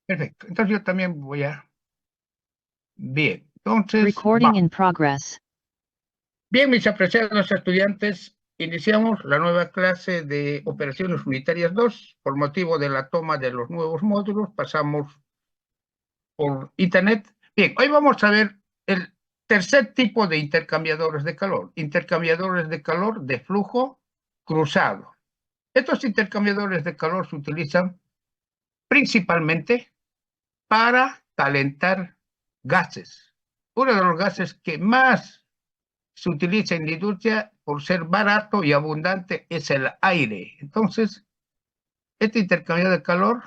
Perfecto. Entonces yo también voy a... Bien. Entonces, Recording in progress. Bien, mis apreciados estudiantes, iniciamos la nueva clase de Operaciones Unitarias 2. Por motivo de la toma de los nuevos módulos, pasamos por Internet. Bien, hoy vamos a ver el tercer tipo de intercambiadores de calor. Intercambiadores de calor de flujo cruzado. Estos intercambiadores de calor se utilizan principalmente para calentar gases. Uno de los gases que más se utiliza en la industria por ser barato y abundante es el aire. Entonces, este intercambio de calor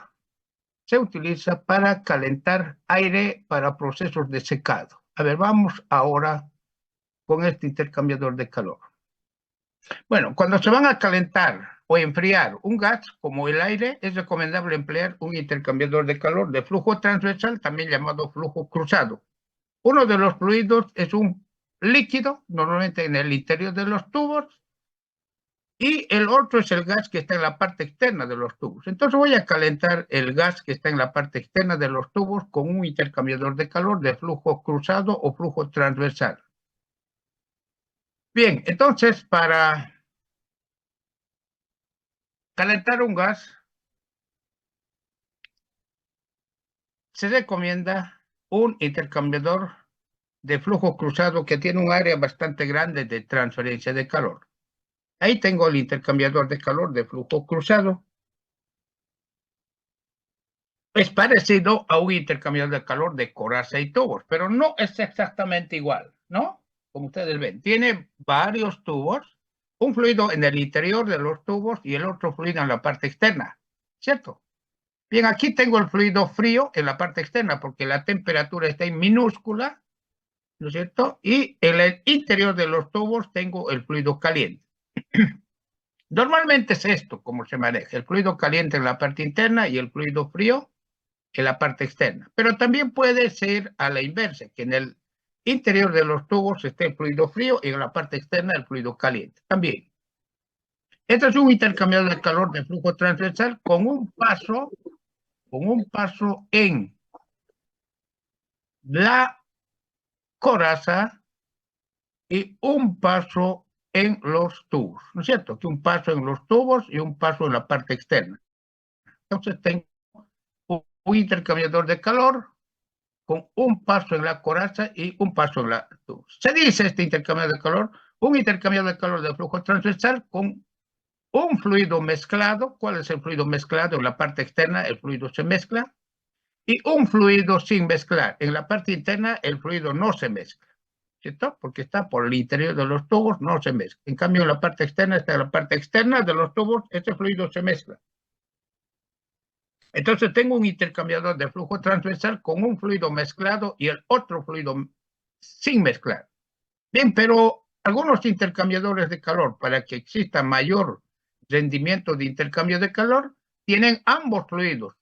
se utiliza para calentar aire para procesos de secado. A ver, vamos ahora con este intercambiador de calor. Bueno, cuando se van a calentar o enfriar un gas como el aire, es recomendable emplear un intercambiador de calor de flujo transversal, también llamado flujo cruzado. Uno de los fluidos es un líquido, normalmente en el interior de los tubos, y el otro es el gas que está en la parte externa de los tubos. Entonces voy a calentar el gas que está en la parte externa de los tubos con un intercambiador de calor de flujo cruzado o flujo transversal. Bien, entonces para calentar un gas se recomienda un intercambiador de flujo cruzado que tiene un área bastante grande de transferencia de calor. Ahí tengo el intercambiador de calor de flujo cruzado. Es parecido a un intercambiador de calor de coraza y tubos, pero no es exactamente igual, ¿no? Como ustedes ven, tiene varios tubos, un fluido en el interior de los tubos y el otro fluido en la parte externa, ¿cierto? Bien, aquí tengo el fluido frío en la parte externa porque la temperatura está en minúscula, ¿no es cierto? Y en el interior de los tubos tengo el fluido caliente. Normalmente es esto como se maneja, el fluido caliente en la parte interna y el fluido frío en la parte externa. Pero también puede ser a la inversa, que en el interior de los tubos esté el fluido frío y en la parte externa el fluido caliente. También. Este es un intercambiador de calor de flujo transversal con un paso en la coraza y un paso en los tubos, ¿no es cierto? Que un paso en los tubos y un paso en la parte externa. Entonces tengo un intercambiador de calor con un paso en la coraza y un paso en la tubos. Se dice este intercambio de calor, un intercambio de calor de flujo transversal con un fluido mezclado. ¿Cuál es el fluido mezclado? En la parte externa el fluido se mezcla y un fluido sin mezclar. En la parte interna el fluido no se mezcla, ¿cierto? Porque está por el interior de los tubos, no se mezcla. En cambio, en la parte externa, está en la parte externa de los tubos, este fluido se mezcla. Entonces tengo un intercambiador de flujo transversal con un fluido mezclado y el otro fluido sin mezclar. Bien, pero algunos intercambiadores de calor, para que exista mayor rendimiento de intercambio de calor, tienen ambos fluidos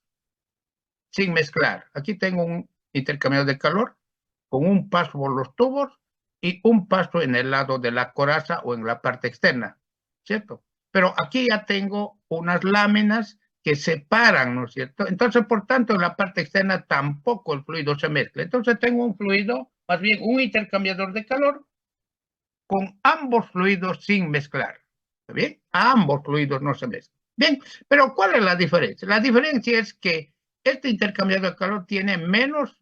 sin mezclar. Aquí tengo un intercambiador de calor con un paso por los tubos y un paso en el lado de la coraza o en la parte externa, ¿cierto? Pero aquí ya tengo unas láminas que separan, ¿no es cierto? Entonces, por tanto, en la parte externa tampoco el fluido se mezcla. Entonces tengo un fluido, más bien un intercambiador de calor con ambos fluidos sin mezclar. ¿Está bien? A ambos fluidos no se mezclan. Bien, pero ¿cuál es la diferencia? La diferencia es que este intercambiador de calor tiene menos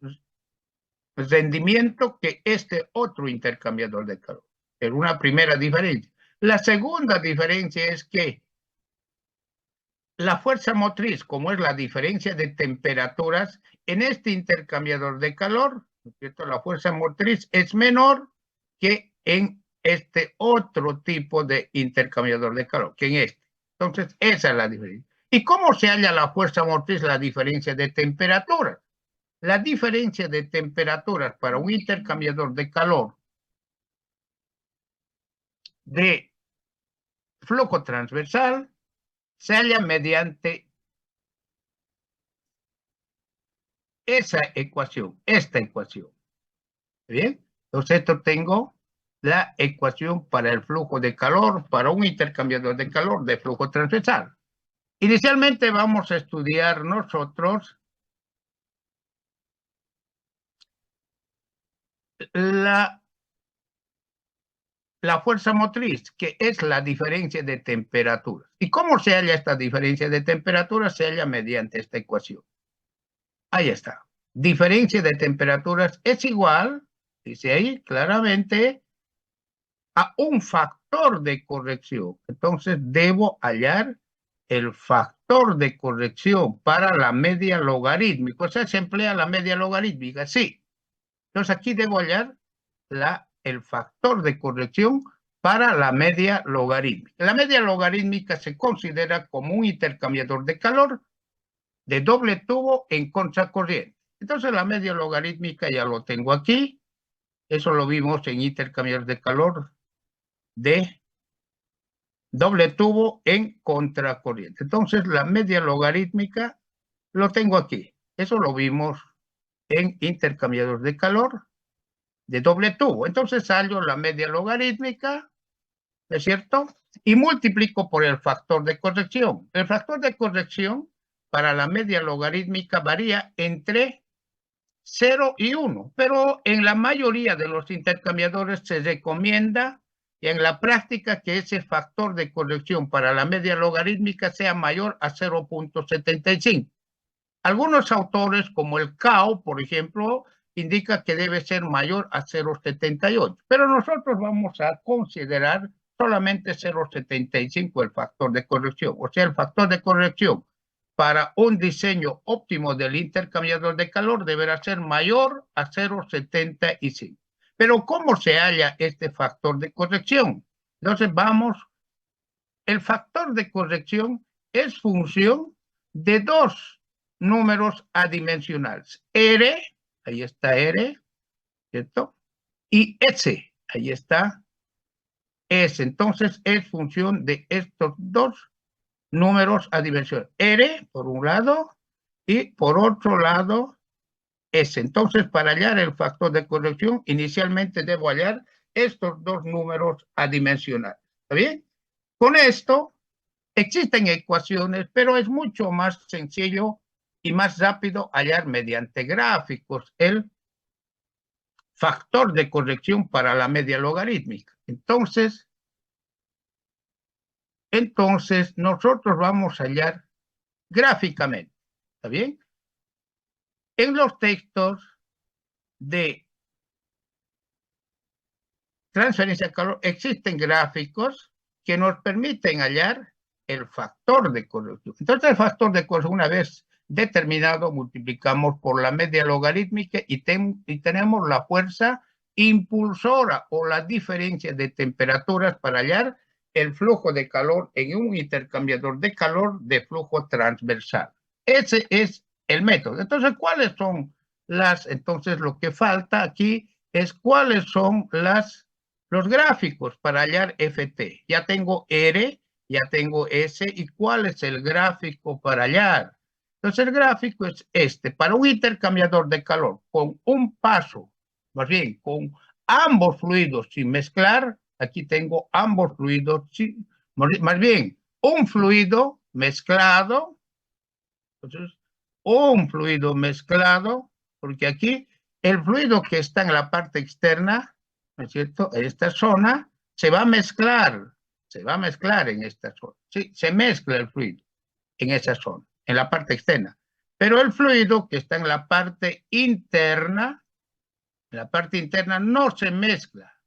rendimiento que este otro intercambiador de calor. Es una primera diferencia. La segunda diferencia es que la fuerza motriz, como es la diferencia de temperaturas, en este intercambiador de calor, ¿cierto? La fuerza motriz es menor que en este otro tipo de intercambiador de calor, que en este. Entonces, esa es la diferencia. ¿Y cómo se halla la fuerza motriz, la diferencia de temperaturas? La diferencia de temperaturas para un intercambiador de calor de flujo transversal se halla mediante esa ecuación, esta ecuación. ¿Bien? Entonces, esto tengo la ecuación para el flujo de calor, para un intercambiador de calor de flujo transversal. Inicialmente vamos a estudiar nosotros la fuerza motriz, que es la diferencia de temperatura. ¿Y cómo se halla esta diferencia de temperatura? Se halla mediante esta ecuación. Ahí está. Diferencia de temperaturas es igual, dice ahí claramente, a un factor de corrección. Entonces debo hallar el factor de corrección para la media logarítmica. O sea, se emplea la media logarítmica, sí. Entonces aquí debo hallar el factor de corrección para la media logarítmica. La media logarítmica se considera como un intercambiador de calor de doble tubo en contracorriente. Entonces la media logarítmica ya lo tengo aquí. Eso lo vimos en intercambiador de calor de doble tubo en contracorriente. Entonces la media logarítmica lo tengo aquí. Eso lo vimos en intercambiador de calor de doble tubo. Entonces hallo la media logarítmica, ¿no es cierto? Y multiplico por el factor de corrección. El factor de corrección para la media logarítmica varía entre 0 y 1, pero en la mayoría de los intercambiadores se recomienda en la práctica que ese factor de corrección para la media logarítmica sea mayor a 0.75. Algunos autores, como el Cao, por ejemplo, indica que debe ser mayor a 0.78, pero nosotros vamos a considerar solamente 0.75 el factor de corrección. O sea, el factor de corrección para un diseño óptimo del intercambiador de calor deberá ser mayor a 0.75. Pero ¿cómo se halla este factor de corrección? Entonces vamos, el factor de corrección es función de dos números adimensionales. R, ahí está R, ¿cierto? Y S, ahí está S. Entonces es función de estos dos números adimensionales. R, por un lado, y por otro lado, S. Entonces, para hallar el factor de corrección, inicialmente debo hallar estos dos números adimensionales. ¿Está bien? Con esto, existen ecuaciones, pero es mucho más sencillo y más rápido hallar mediante gráficos el factor de corrección para la media logarítmica. Entonces nosotros vamos a hallar gráficamente. ¿Está bien? En los textos de transferencia de calor existen gráficos que nos permiten hallar el factor de corrección. Entonces, el factor de corrección, una vez determinado, multiplicamos por la media logarítmica y tenemos la fuerza impulsora o la diferencia de temperaturas para hallar el flujo de calor en un intercambiador de calor de flujo transversal. Ese es el método. Entonces, ¿cuáles son entonces lo que falta aquí es cuáles son los gráficos para hallar FT? Ya tengo R, ya tengo S, ¿y cuál es el gráfico para hallar? Entonces el gráfico es este, para un intercambiador de calor con un paso, más bien con ambos fluidos sin mezclar, aquí tengo ambos fluidos, más bien un fluido mezclado, entonces un fluido mezclado, porque aquí el fluido que está en la parte externa, ¿no es cierto? En esta zona se va a mezclar en esta zona. Sí, se mezcla el fluido en esa zona, en la parte externa. Pero el fluido que está en la parte interna no se mezcla,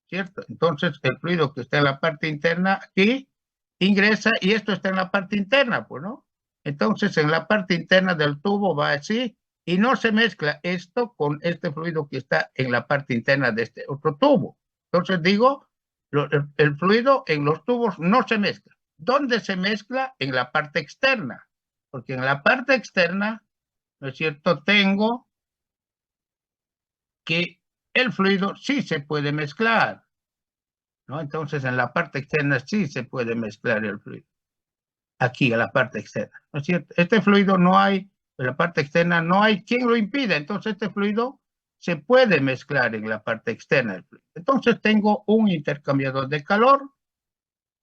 ¿cierto? Entonces el fluido que está en la parte interna aquí ingresa y esto está en la parte interna, pues, ¿no? Entonces en la parte interna del tubo va así y no se mezcla esto con este fluido que está en la parte interna de este otro tubo. Entonces digo, el fluido en los tubos no se mezcla. ¿Dónde se mezcla? En la parte externa. Porque en la parte externa, ¿no es cierto? Tengo que el fluido sí se puede mezclar, ¿no? Entonces en la parte externa sí se puede mezclar el fluido. Aquí, en la parte externa, ¿no es cierto? Este fluido no hay, en la parte externa no hay quien lo impida, entonces este fluido se puede mezclar en la parte externa del fluido. Entonces tengo un intercambiador de calor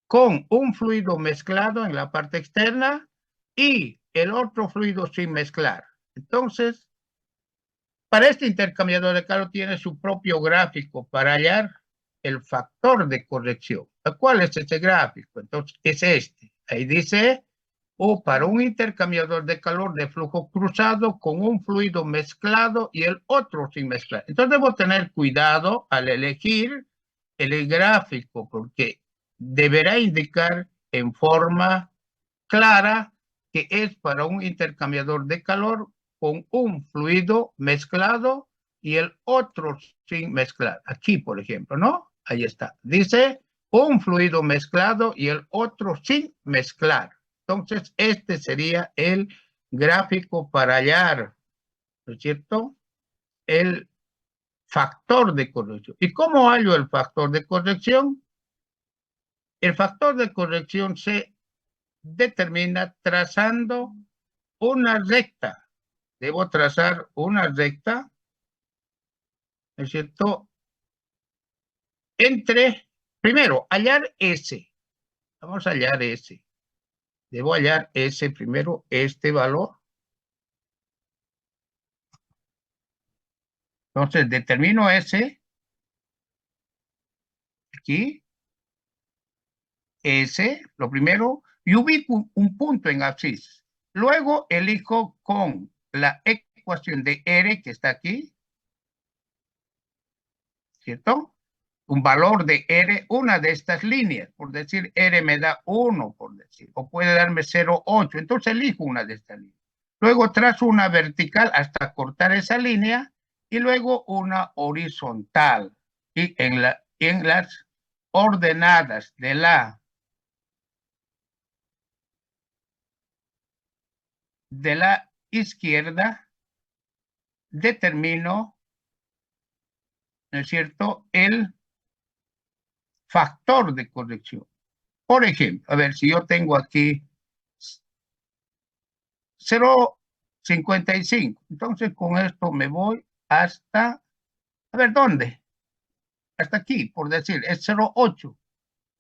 con un fluido mezclado en la parte externa y el otro fluido sin mezclar. Entonces, Para este intercambiador de calor tiene su propio gráfico para hallar el factor de corrección. ¿Cuál es este gráfico? Entonces, es este. Ahí dice, para un intercambiador de calor de flujo cruzado con un fluido mezclado y el otro sin mezclar. Entonces, debo tener cuidado al elegir el gráfico porque deberá indicar en forma clara que es para un intercambiador de calor con un fluido mezclado y el otro sin mezclar. Aquí, por ejemplo, ¿no? Ahí está. Dice un fluido mezclado y el otro sin mezclar. Entonces, este sería el gráfico para hallar, ¿no es cierto? El factor de corrección. ¿Y cómo hallo el factor de corrección? El factor de corrección se determina trazando una recta. Debo trazar una recta, ¿no es cierto? Entre, primero, hallar S. Vamos a hallar S. Debo hallar S primero, este valor. Entonces, determino S. Aquí. S, lo primero, y ubico un punto en abscis. Luego elijo con la ecuación de R, que está aquí, ¿cierto? Un valor de R, una de estas líneas, por decir, R me da 1, por decir, o puede darme 0,8, entonces elijo una de estas líneas. Luego trazo una vertical hasta cortar esa línea, y luego una horizontal, y en las ordenadas de la izquierda, determino, ¿no es cierto?, el factor de corrección. Por ejemplo, a ver, si yo tengo aquí 0,55, entonces con esto me voy hasta, a ver, ¿dónde? Hasta aquí, por decir, es 0,8.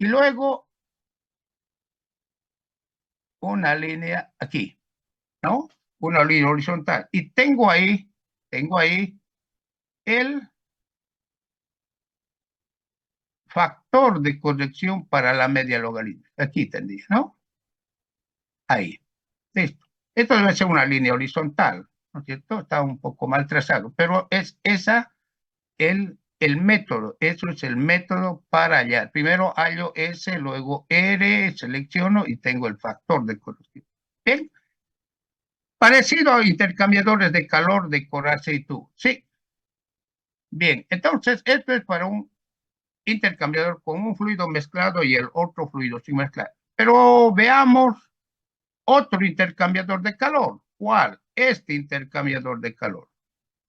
Y luego una línea aquí, ¿no? Una línea horizontal. Y tengo ahí el factor de corrección para la media logarítmica. Aquí tendría, ¿no? Ahí. Listo. Esto debe ser una línea horizontal, ¿no es cierto? Está un poco mal trazado, pero es el método. Eso es el método para hallar. Primero hallo S, luego R, selecciono y tengo el factor de corrección. Bien. Parecido a intercambiadores de calor de Corazza y tú. Sí. Bien. Entonces, esto es para un intercambiador con un fluido mezclado y el otro fluido sin mezclar. Pero veamos otro intercambiador de calor. ¿Cuál? Este intercambiador de calor.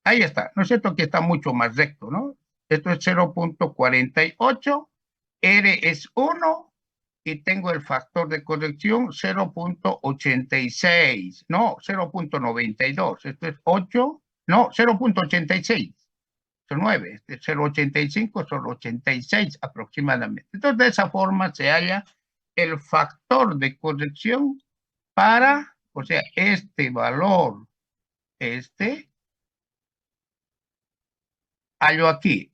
Ahí está. ¿No es cierto que está mucho más recto, no? Esto es 0,48, R es 1 y tengo el factor de corrección 0,86. No, 0,92. Esto es 8, no, 0,86. Son 9, 0,85, 0,86 aproximadamente. Entonces, de esa forma se halla el factor de corrección para, o sea, este valor, hallo aquí.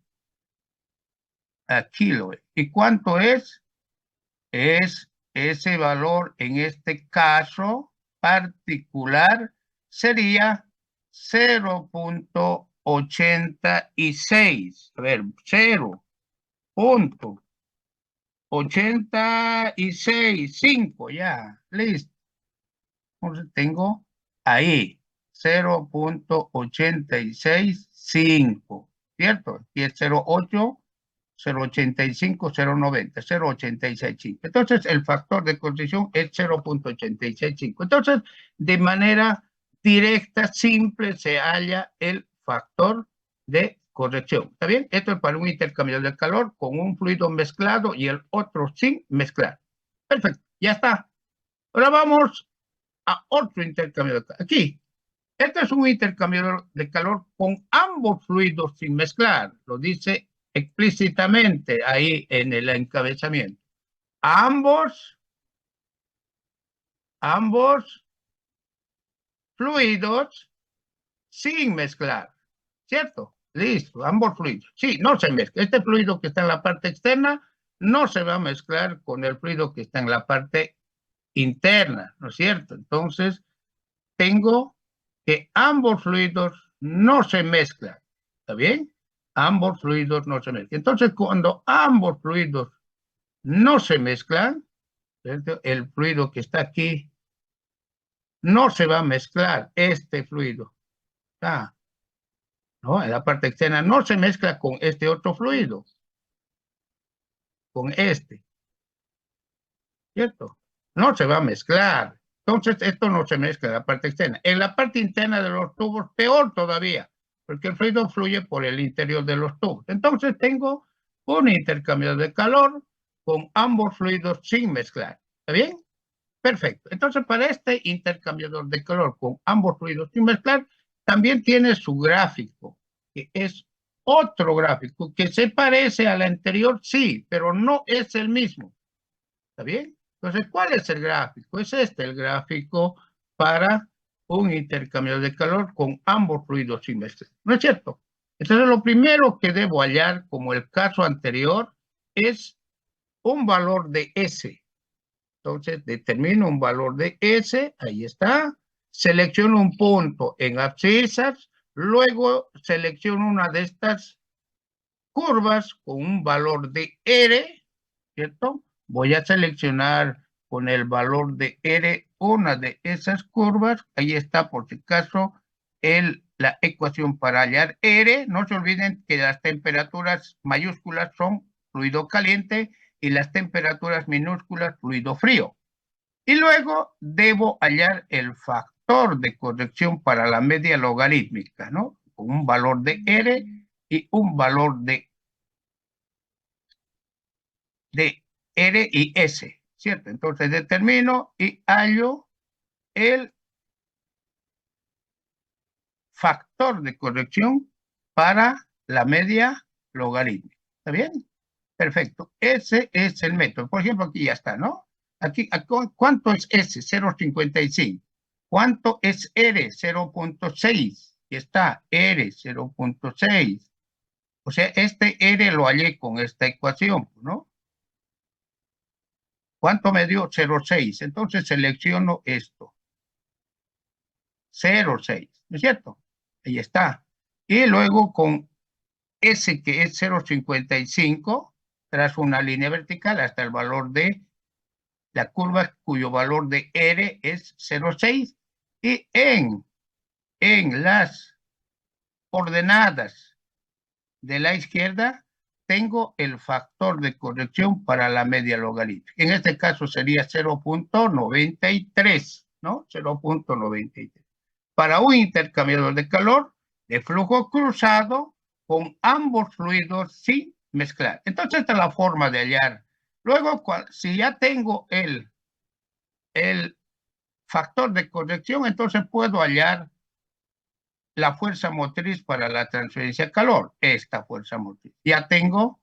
Aquí lo es. ¿Y cuánto es? Es ese valor, en este caso particular, sería 0,86. A ver, 0,865, ya, listo. Entonces tengo ahí 0,865, ¿cierto? Y es 0,8, 0,85, 0,90, 0,865. Entonces, el factor de corrección es 0,865. Entonces, de manera directa, simple, se halla el factor de corrección. ¿Está bien? Esto es para un intercambiador de calor con un fluido mezclado y el otro sin mezclar. Perfecto, ya está. Ahora vamos a otro intercambiador de calor. Aquí, este es un intercambiador de calor con ambos fluidos sin mezclar. Lo dice explícitamente ahí en el encabezamiento. Ambos fluidos sin mezclar. ¿cierto? Listo, ambos fluidos. Sí, no se mezcla. Este fluido que está en la parte externa no se va a mezclar con el fluido que está en la parte interna, ¿no es cierto? Entonces, tengo que ambos fluidos no se mezclan, ¿está bien? Ambos fluidos no se mezclan. Entonces, cuando ambos fluidos no se mezclan, ¿cierto? El fluido que está aquí no se va a mezclar, este fluido, ¿está? ¿No? En la parte externa no se mezcla con este otro fluido, con este, ¿cierto? No se va a mezclar. Entonces, esto no se mezcla en la parte externa. En la parte interna de los tubos, peor todavía, porque el fluido fluye por el interior de los tubos. Entonces, tengo un intercambio de calor con ambos fluidos sin mezclar. ¿Está bien? Perfecto. Entonces, para este intercambiador de calor con ambos fluidos sin mezclar, también tiene su gráfico, que es otro gráfico que se parece al anterior, sí, pero no es el mismo. ¿Está bien? Entonces, ¿cuál es el gráfico? Es este el gráfico para un intercambio de calor con ambos fluidos sin mezclar. ¿No es cierto? Entonces, lo primero que debo hallar, como el caso anterior, es un valor de S. Entonces, determino un valor de S, ahí está. Selecciono un punto en abscisas, luego selecciono una de estas curvas con un valor de R, ¿cierto? Voy a seleccionar con el valor de R una de esas curvas. Ahí está, por si acaso, la ecuación para hallar R. No se olviden que las temperaturas mayúsculas son fluido caliente y las temperaturas minúsculas fluido frío. Y luego debo hallar el factor de corrección para la media logarítmica, ¿no? Con un valor de R y un valor de R y S, ¿cierto? Entonces determino y hallo el factor de corrección para la media logarítmica. ¿Está bien? Perfecto. Ese es el método. Por ejemplo, aquí ya está, ¿no? Aquí, ¿cuánto es S? 0,55. ¿Cuánto es R? 0,6. Y está R, 0,6. O sea, este R lo hallé con esta ecuación, ¿no? ¿Cuánto me dio? 0,6. Entonces selecciono esto. 0,6. ¿No es cierto? Ahí está. Y luego con S, que es 0,55, trazo una línea vertical hasta el valor de la curva cuyo valor de R es 0,6. Y en las ordenadas de la izquierda tengo el factor de corrección para la media logarítmica. En este caso sería 0,93, ¿no? 0,93. Para un intercambiador de calor de flujo cruzado con ambos fluidos sin mezclar. Entonces, esta es la forma de hallar. Luego, si ya tengo el factor de corrección, entonces puedo hallar la fuerza motriz para la transferencia de calor, esta fuerza motriz. Ya tengo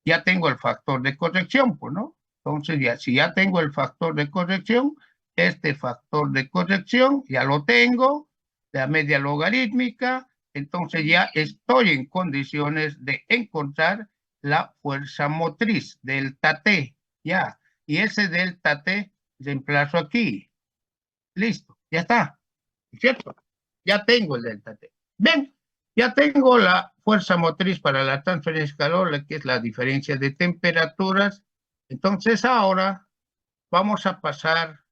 el factor de corrección, pues, ¿no? Entonces, si ya tengo el factor de corrección, este factor de corrección ya lo tengo, la media logarítmica, entonces ya estoy en condiciones de encontrar la fuerza motriz, delta T, ya. Y ese delta T reemplazo aquí. Listo, ya está, ¿cierto? Ya tengo el delta T. Ven, ya tengo la fuerza motriz para la transferencia de calor, que es la diferencia de temperaturas. Entonces ahora vamos a pasar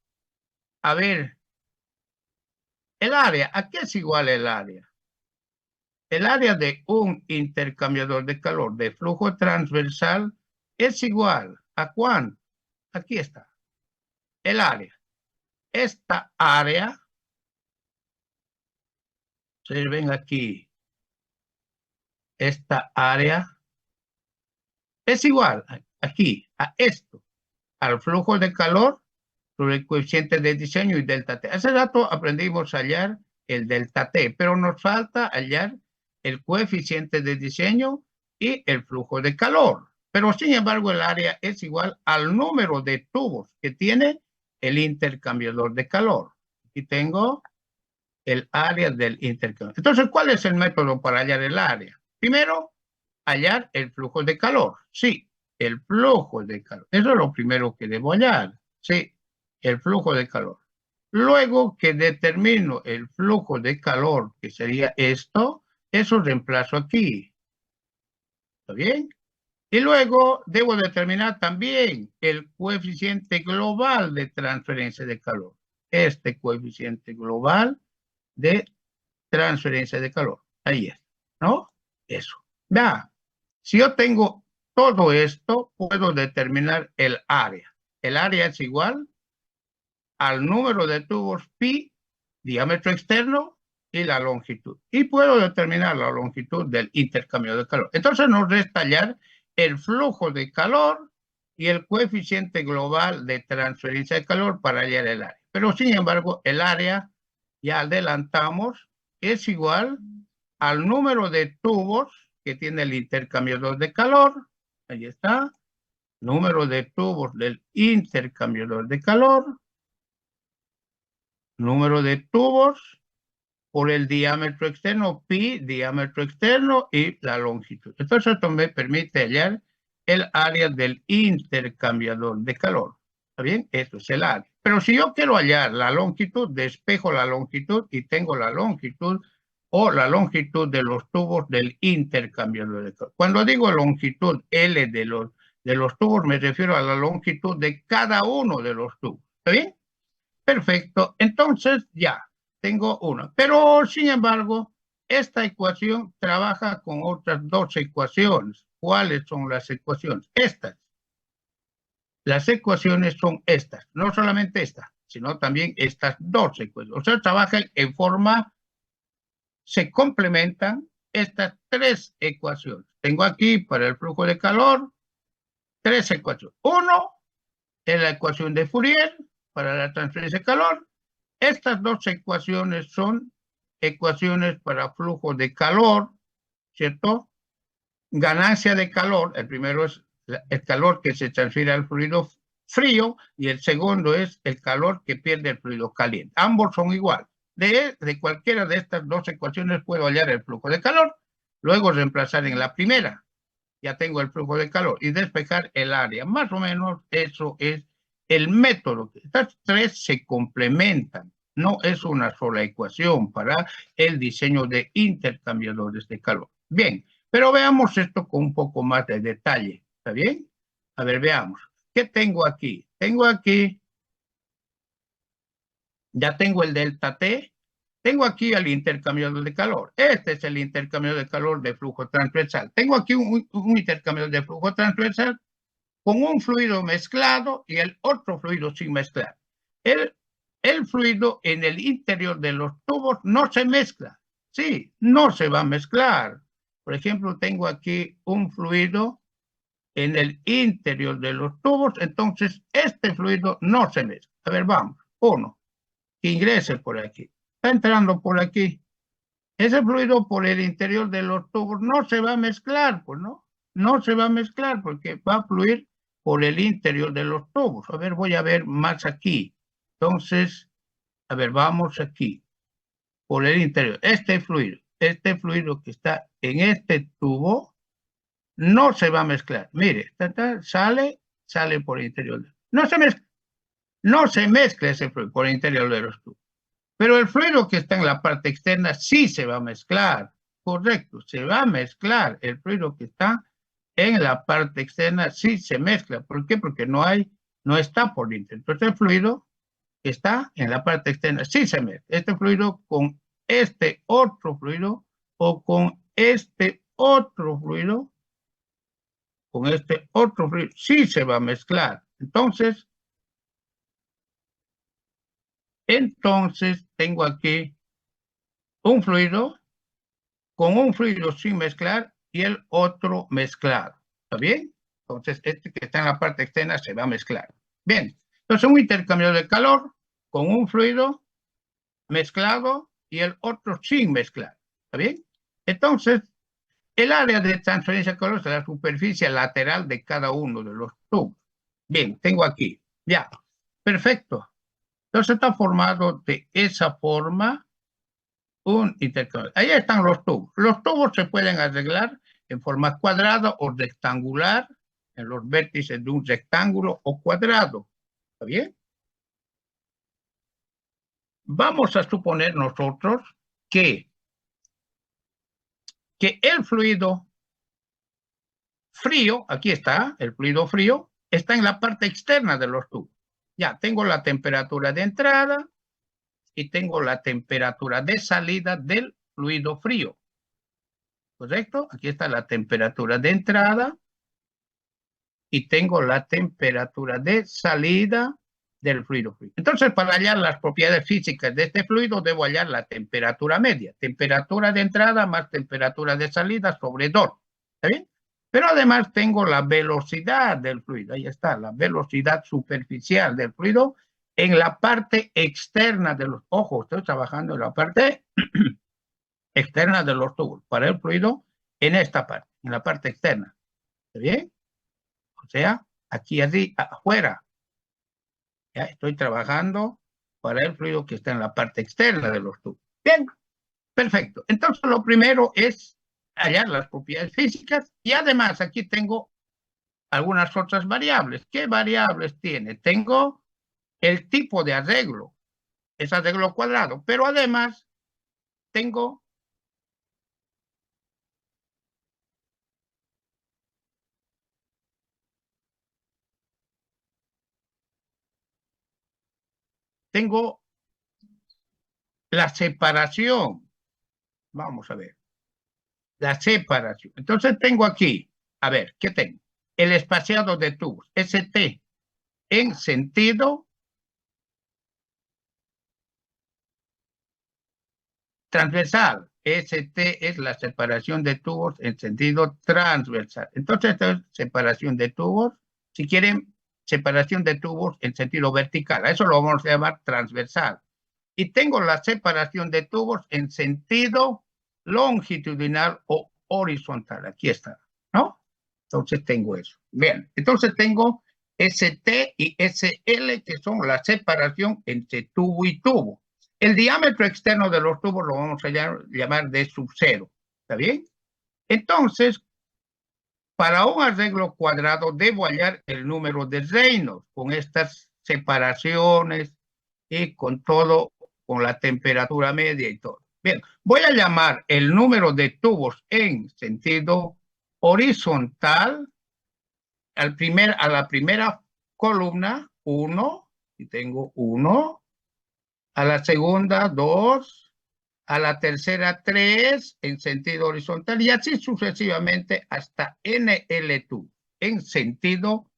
a ver el área. ¿A qué es igual el área? El área de un intercambiador de calor de flujo transversal es igual a ¿cuánto? Aquí está. El área. Esta área, ustedes ven aquí, esta área es igual aquí a esto, al flujo de calor sobre el coeficiente de diseño y delta T. Hace rato aprendimos a hallar el delta T, pero nos falta hallar el coeficiente de diseño y el flujo de calor. Pero sin embargo el área es igual al número de tubos que tiene el intercambiador de calor. Aquí tengo el área del intercambio. Entonces, ¿cuál es el método para hallar el área? Primero, hallar el flujo de calor. Sí, el flujo de calor. Eso es lo primero que debo hallar. Sí, el flujo de calor. Luego que determino el flujo de calor, que sería esto, eso reemplazo aquí. ¿Está bien? Y luego debo determinar también el coeficiente global de transferencia de calor. Este coeficiente global de transferencia de calor. Ahí es, ¿no? Eso. Ya, si yo tengo todo esto, puedo determinar el área. El área es igual al número de tubos pi, diámetro externo, y la longitud. Y puedo determinar la longitud del intercambio de calor. Entonces nos resta hallar el flujo de calor y el coeficiente global de transferencia de calor para hallar el área. Pero sin embargo, el área, ya adelantamos, es igual al número de tubos que tiene el intercambiador de calor. Ahí está. Número de tubos del intercambiador de calor. Número de tubos por el diámetro externo, pi, diámetro externo y la longitud. Entonces esto me permite hallar el área del intercambiador de calor. ¿Está bien? Esto es el área. Pero si yo quiero hallar la longitud, despejo la longitud y tengo la longitud o la longitud de los tubos del intercambiador de calor. Cuando digo longitud L de los tubos, me refiero a la longitud de cada uno de los tubos. ¿Está bien? Perfecto. Entonces ya tengo uno. Pero sin embargo, esta ecuación trabaja con otras dos ecuaciones. ¿Cuáles son las ecuaciones? Estas. Las ecuaciones son estas. No solamente esta, sino también estas dos ecuaciones. O sea, trabajan en forma, se complementan estas tres ecuaciones. Tengo aquí para el flujo de calor tres ecuaciones. Uno es la ecuación de Fourier para la transferencia de calor. Estas dos ecuaciones son ecuaciones para flujo de calor, ¿cierto? Ganancia de calor, el primero es el calor que se transfiere al fluido frío y el segundo es el calor que pierde el fluido caliente. Ambos son iguales. De cualquiera de estas dos ecuaciones puedo hallar el flujo de calor, luego reemplazar en la primera, ya tengo el flujo de calor, y despejar el área. Más o menos eso es el método. Estas tres se complementan. No es una sola ecuación para el diseño de intercambiadores de calor. Bien, pero veamos esto con un poco más de detalle. ¿Está bien? A ver, veamos. ¿Qué tengo aquí? Tengo aquí, ya tengo el delta T. Tengo aquí el intercambiador de calor. Este es el intercambiador de calor de flujo transversal. Tengo aquí un intercambiador de flujo transversal con un fluido mezclado y el otro fluido sin mezclar. El fluido en el interior de los tubos no se mezcla. Sí, no se va a mezclar. Por ejemplo, tengo aquí un fluido en el interior de los tubos, entonces este fluido no se mezcla. A ver, vamos. Uno, que ingrese por aquí. Está entrando por aquí. Ese fluido por el interior de los tubos no se va a mezclar, pues no. No se va a mezclar porque va a fluir por el interior de los tubos. A ver, voy a ver más aquí. Entonces, a ver, vamos aquí. Por el interior. Este fluido que está en este tubo, no se va a mezclar. Mire, sale por el interior. No se mezcla ese fluido por el interior de los tubos. Pero el fluido que está en la parte externa sí se va a mezclar. Correcto, se va a mezclar. El fluido que está en la parte externa sí se mezcla. ¿Por qué? Porque no está por dentro. Entonces el fluido que está en la parte externa sí se mezcla. Este fluido con este otro fluido o con este otro fluido, sí se va a mezclar. Entonces tengo aquí un fluido con un fluido sin mezclar y el otro mezclado. ¿Está bien? Entonces, este que está en la parte externa se va a mezclar. Bien, entonces un intercambio de calor con un fluido mezclado y el otro sin mezclar. ¿Está bien? Entonces, el área de transferencia de calor es la superficie lateral de cada uno de los tubos. Bien, tengo aquí. Ya, perfecto. Entonces está formado de esa forma un intercambio. Ahí están los tubos. Los tubos se pueden arreglar en forma cuadrada o rectangular, en los vértices de un rectángulo o cuadrado. ¿Está bien? Vamos a suponer nosotros que el fluido frío, aquí está, el fluido frío, está en la parte externa de los tubos. Ya, tengo la temperatura de entrada y tengo la temperatura de salida del fluido frío. ¿Correcto? Aquí está la temperatura de entrada y tengo la temperatura de salida del fluido frío. Entonces, para hallar las propiedades físicas de este fluido, debo hallar la temperatura media. Temperatura de entrada más temperatura de salida sobre 2. ¿Está bien? Pero además tengo la velocidad del fluido. Ahí está, la velocidad superficial del fluido en la parte externa de los ojos. Estoy trabajando en la parte externa de los tubos para el fluido en esta parte, en la parte externa. ¿Está bien? O sea, aquí afuera. ¿Ya? Estoy trabajando para el fluido que está en la parte externa de los tubos. Bien, perfecto. Entonces, lo primero es hallar las propiedades físicas y además aquí tengo algunas otras variables. ¿Qué variables tiene? Tengo el tipo de arreglo, es arreglo cuadrado, pero además tengo la separación. Vamos a ver. La separación. Entonces tengo aquí, a ver, ¿qué tengo? El espaciado de tubos, ST, en sentido transversal. ST es la separación de tubos en sentido transversal. Entonces, esta es separación de tubos. Si quieren, separación de tubos en sentido vertical. A eso lo vamos a llamar transversal. Y tengo la separación de tubos en sentido longitudinal o horizontal. Aquí está, ¿no? Entonces tengo eso. Bien, entonces tengo ST y SL, que son la separación entre tubo y tubo. El diámetro externo de los tubos lo vamos a llamar de sub cero. ¿Está bien? Entonces, para un arreglo cuadrado debo hallar el número de Reynolds con estas separaciones y con todo, con la temperatura media y todo. Bien, voy a llamar el número de tubos en sentido horizontal a la primera columna, 1, y tengo 1, a la segunda, 2, a la tercera, 3, en sentido horizontal, y así sucesivamente hasta NL2, en sentido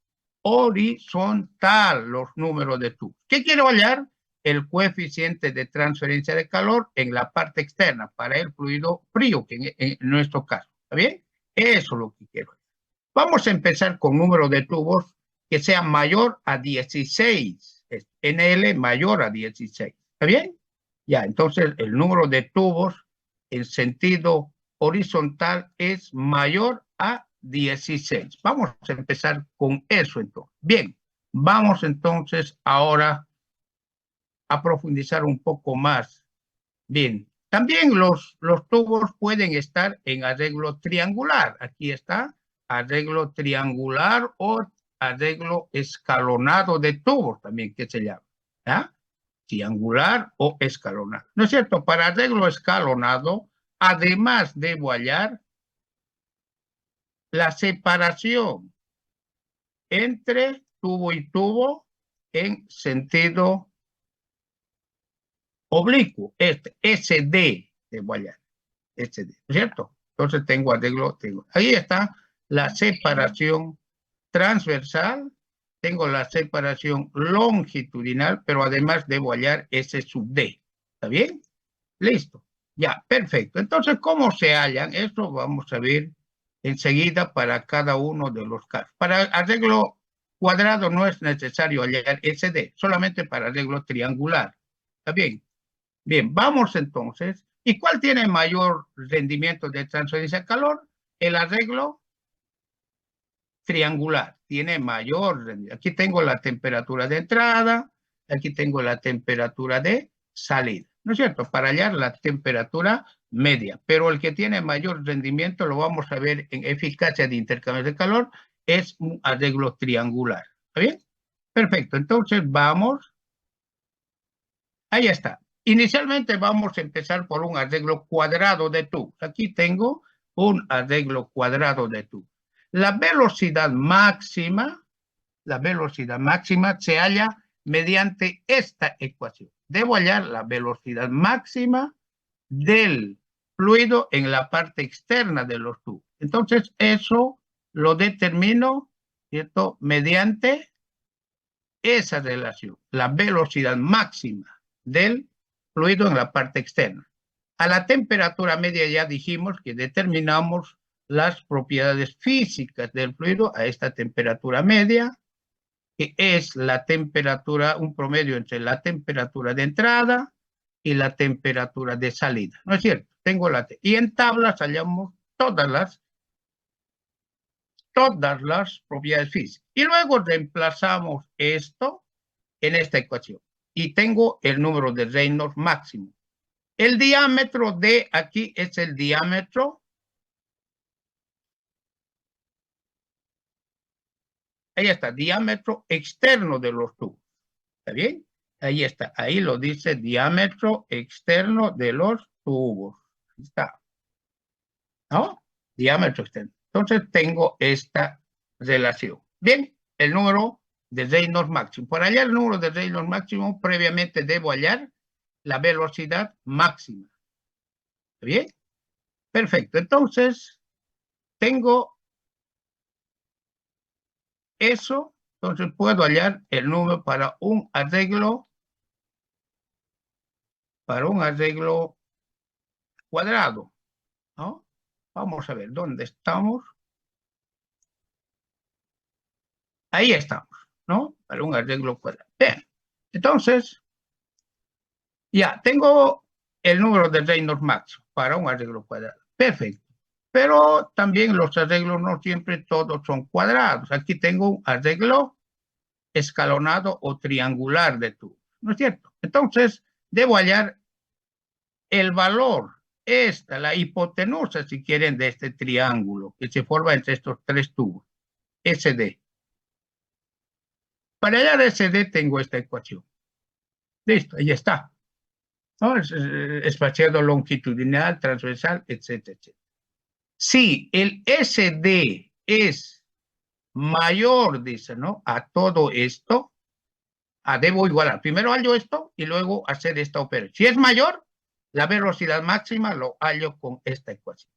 horizontal, los números de tubos. ¿Qué quiero hallar? El coeficiente de transferencia de calor en la parte externa para el fluido frío, que en nuestro caso. ¿Está bien? Eso es lo que quiero. Vamos a empezar con número de tubos que sea mayor a 16. NL mayor a 16. ¿Está bien? Ya, entonces el número de tubos en sentido horizontal es mayor a 16. Vamos a empezar con eso entonces. Bien, vamos entonces ahora a profundizar un poco más. Bien, también los tubos pueden estar en arreglo triangular. Aquí está, arreglo triangular o arreglo escalonado de tubos también, que se llama. ¿Ya? Triangular o escalonado. ¿No es cierto? Para arreglo escalonado, además debo hallar la separación entre tubo y tubo en sentido oblicuo. SD debo hallar. SD, ¿cierto? Entonces tengo arreglo, ahí está la separación transversal, tengo la separación longitudinal, pero además debo hallar S sub D. ¿Está bien? Listo. Ya, perfecto. Entonces, ¿cómo se hallan? Esto vamos a ver enseguida para cada uno de los casos. Para arreglo cuadrado no es necesario hallar SD, solamente para arreglo triangular. ¿Está bien? Bien, vamos entonces. ¿Y cuál tiene mayor rendimiento de transferencia de calor? El arreglo triangular tiene mayor rendimiento. Aquí tengo la temperatura de entrada, aquí tengo la temperatura de salida. ¿no es cierto? Para hallar la temperatura media. Pero el que tiene mayor rendimiento, lo vamos a ver en eficacia de intercambio de calor, es un arreglo triangular. ¿Está bien? Perfecto. Entonces vamos. Ahí está. Inicialmente vamos a empezar por un arreglo cuadrado de tubos. Aquí tengo un arreglo cuadrado de tubos. La velocidad máxima se halla mediante esta ecuación. Debo hallar la velocidad máxima del fluido en la parte externa de los tubos. Entonces, eso lo determino, ¿cierto?, mediante esa relación, la velocidad máxima del fluido en la parte externa. A la temperatura media ya dijimos que determinamos las propiedades físicas del fluido a esta temperatura media, que es la temperatura, un promedio entre la temperatura de entrada y la temperatura de salida. ¿No es cierto? Tengo y en tablas hallamos todas las propiedades físicas. Y luego reemplazamos esto en esta ecuación. Y tengo el número de Reynolds máximo. El diámetro de aquí es el diámetro. Ahí está, diámetro externo de los tubos. ¿Está bien? Ahí está, ahí lo dice diámetro externo de los tubos. Ahí está. ¿No? Diámetro externo. Entonces tengo esta relación. Bien, el número de Reynolds máximo. Para hallar el número de Reynolds máximo, previamente debo hallar la velocidad máxima. ¿Está bien? Perfecto. Entonces, tengo eso. Entonces, puedo hallar el número para un arreglo cuadrado, ¿no? Vamos a ver dónde estamos. Ahí estamos, ¿no? Para un arreglo cuadrado. Bien. Entonces, ya tengo el número de Reynolds máximo para un arreglo cuadrado. Perfecto. Pero también los arreglos no siempre todos son cuadrados. Aquí tengo un arreglo escalonado o triangular de tubos, ¿no es cierto? Entonces, debo hallar el valor, la hipotenusa, si quieren, de este triángulo que se forma entre estos tres tubos, SD. Para hallar SD tengo esta ecuación. Listo, ahí está. ¿No? Espaciado longitudinal, transversal, etcétera, etcétera. Si el SD es mayor, dice, ¿no?, a todo esto, debo igualar. Primero hallo esto y luego hacer esta operación. Si es mayor, la velocidad máxima lo hallo con esta ecuación.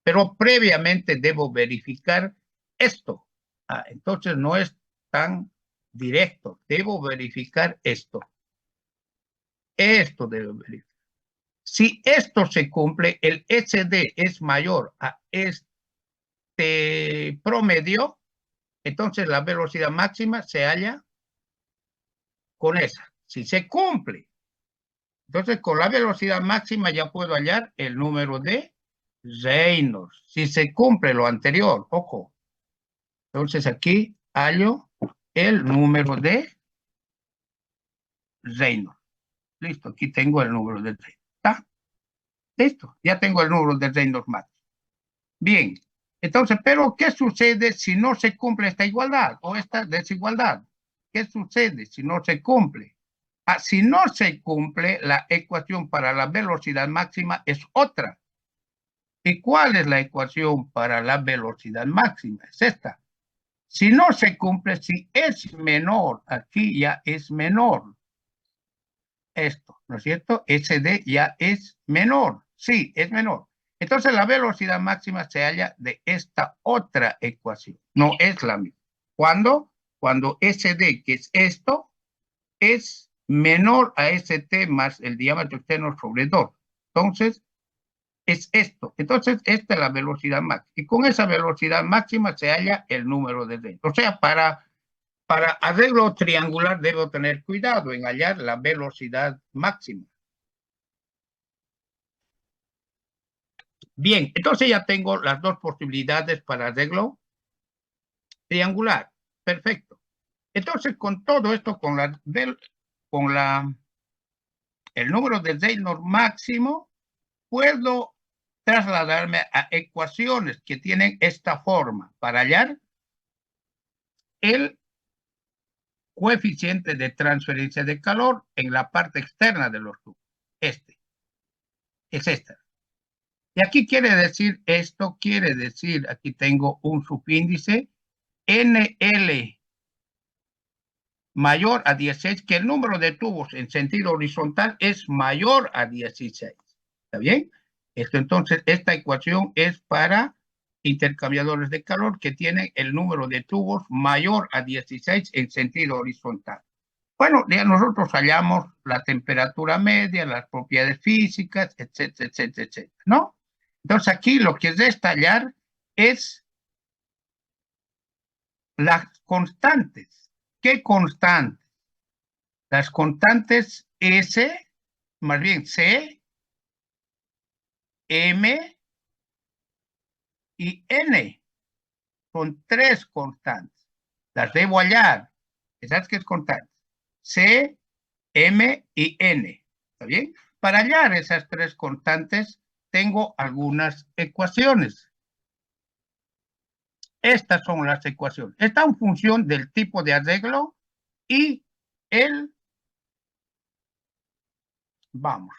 Pero previamente debo verificar esto. Entonces no es tan directo. Debo verificar esto. Esto debo verificar. Si esto se cumple, el SD es mayor a este promedio, entonces la velocidad máxima se halla con esa. Si se cumple, entonces con la velocidad máxima ya puedo hallar el número de Reynolds. Si se cumple lo anterior, ojo. Entonces aquí hallo el número de Reynolds. Listo, aquí tengo el número de Reynolds. ¿Está? Listo, ya tengo el número de Reynolds máximo. Bien, entonces, pero ¿qué sucede si no se cumple esta igualdad o esta desigualdad? ¿Qué sucede si no se cumple? Si no se cumple, la ecuación para la velocidad máxima es otra. ¿Y cuál es la ecuación para la velocidad máxima? Es esta. Si no se cumple, si es menor, aquí ya es menor. Esto, ¿no es cierto? SD ya es menor. Sí, es menor. Entonces la velocidad máxima se halla de esta otra ecuación. No es la misma. ¿Cuándo? Cuando SD, que es esto, es menor a ST más el diámetro externo sobre 2. Entonces, es esto. Entonces, esta es la velocidad máxima. Y con esa velocidad máxima se halla el número de Reynolds. O sea, para arreglo triangular debo tener cuidado en hallar la velocidad máxima. Bien, entonces ya tengo las dos posibilidades para arreglo triangular. Perfecto. Entonces, con todo esto, con la el número de Reynolds máximo, puedo trasladarme a ecuaciones que tienen esta forma para hallar el coeficiente de transferencia de calor en la parte externa de los tubos. Este es esta. Y aquí quiere decir, esto quiere decir, aquí tengo un subíndice NL mayor a 16, que el número de tubos en sentido horizontal es mayor a 16. ¿Está bien? Entonces, esta ecuación es para intercambiadores de calor que tienen el número de tubos mayor a 16 en sentido horizontal. Bueno, ya nosotros hallamos la temperatura media, las propiedades físicas, etcétera, etcétera, etcétera, ¿no? Entonces, aquí lo que resta hallar es las constantes. ¿Qué constantes? Las constantes S, más bien C, M y N. Son tres constantes. Las debo hallar. ¿Sabes qué es constante? C, M y N. ¿Está bien? Para hallar esas tres constantes, tengo algunas ecuaciones. Estas son las ecuaciones. Está en función del tipo de arreglo y el... Vamos.